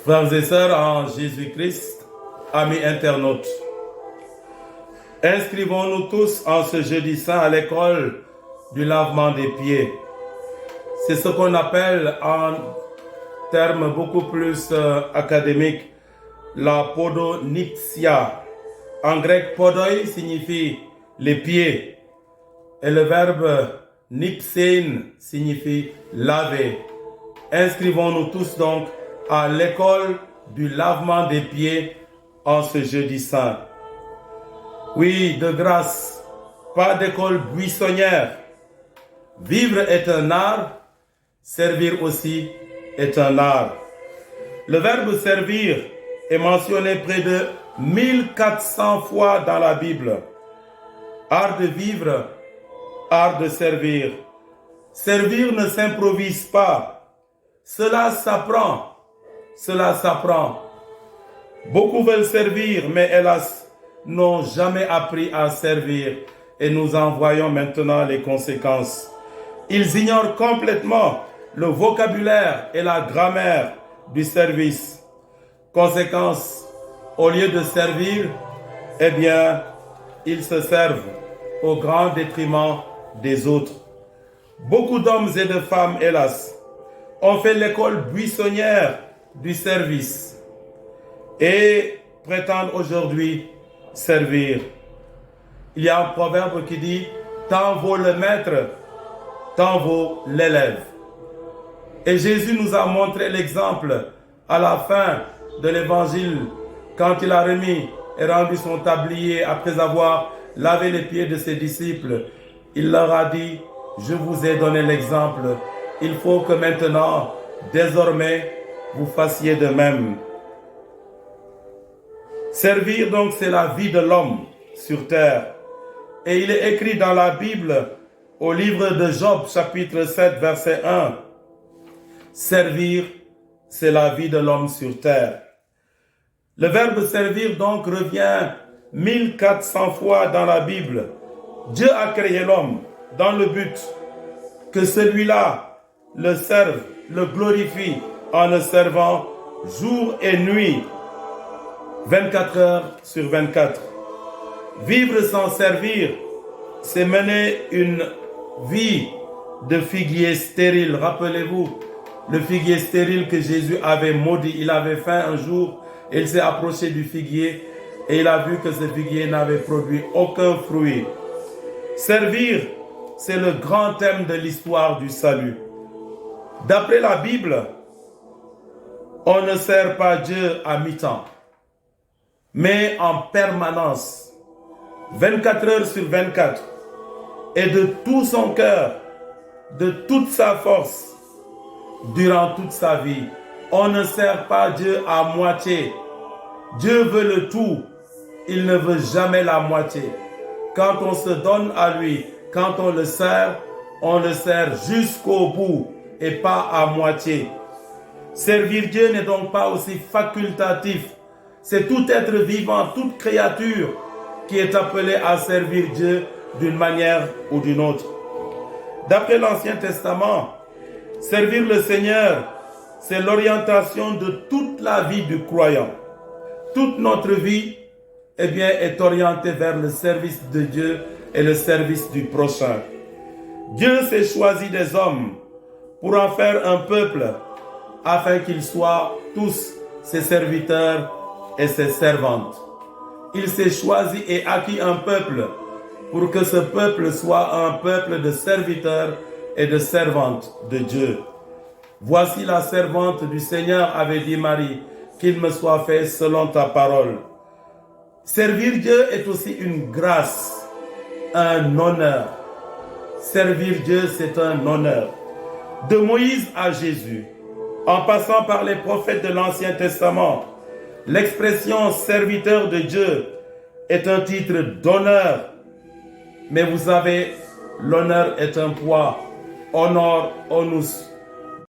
Frères et sœurs en Jésus-Christ, amis internautes, inscrivons-nous tous en ce jeudi saint à l'école du lavement des pieds. C'est ce qu'on appelle en termes beaucoup plus académiques la podonypsia. En grec, podoi signifie les pieds et le verbe nipsein signifie laver. Inscrivons-nous tous donc à l'école du lavement des pieds en ce jeudi saint. Oui, de grâce, pas d'école buissonnière. Vivre est un art, servir aussi est un art. Le verbe servir est mentionné près de 1400 fois dans la Bible. Art de vivre, art de servir. Servir ne s'improvise pas. Cela s'apprend. Cela s'apprend. Beaucoup veulent servir, mais hélas, n'ont jamais appris à servir. Et nous en voyons maintenant les conséquences. Ils ignorent complètement le vocabulaire et la grammaire du service. Conséquence, au lieu de servir, eh bien, ils se servent au grand détriment des autres. Beaucoup d'hommes et de femmes, hélas, ont fait l'école buissonnière du service et prétendent aujourd'hui servir. Il y a un proverbe qui dit « Tant vaut le maître, tant vaut l'élève ». Et Jésus nous a montré l'exemple à la fin de l'évangile quand il a remis et rendu son tablier après avoir lavé les pieds de ses disciples. Il leur a dit « Je vous ai donné l'exemple. Il faut que maintenant, désormais, vous fassiez de même. » Servir donc, c'est la vie de l'homme sur terre. Et il est écrit dans la Bible, au livre de Job, chapitre 7, verset 1. Servir, c'est la vie de l'homme sur terre. Le verbe servir donc revient 1400 fois dans la Bible. Dieu a créé l'homme dans le but que celui-là le serve, le glorifie en le servant jour et nuit, 24 heures sur 24. Vivre sans servir, c'est mener une vie de figuier stérile. Rappelez-vous, le figuier stérile que Jésus avait maudit. Il avait faim un jour et il s'est approché du figuier et il a vu que ce figuier n'avait produit aucun fruit. Servir, c'est le grand thème de l'histoire du salut. D'après la Bible, on ne sert pas Dieu à mi-temps, mais en permanence, 24 heures sur 24, et de tout son cœur, de toute sa force, durant toute sa vie. On ne sert pas Dieu à moitié. Dieu veut le tout, il ne veut jamais la moitié. Quand on se donne à lui, quand on le sert jusqu'au bout et pas à moitié. Servir Dieu n'est donc pas aussi facultatif. C'est tout être vivant, toute créature qui est appelée à servir Dieu d'une manière ou d'une autre. D'après l'Ancien Testament, servir le Seigneur, c'est l'orientation de toute la vie du croyant. Toute notre vie, eh bien, est orientée vers le service de Dieu et le service du prochain. Dieu s'est choisi des hommes pour en faire un peuple afin qu'ils soient tous ses serviteurs et ses servantes. Il s'est choisi et acquis un peuple pour que ce peuple soit un peuple de serviteurs et de servantes de Dieu. Voici la servante du Seigneur, avait dit Marie, qu'il me soit fait selon ta parole. Servir Dieu est aussi une grâce, un honneur. Servir Dieu, c'est un honneur. De Moïse à Jésus, en passant par les prophètes de l'Ancien Testament, l'expression serviteur de Dieu est un titre d'honneur. Mais vous savez, l'honneur est un poids. Honor, onus.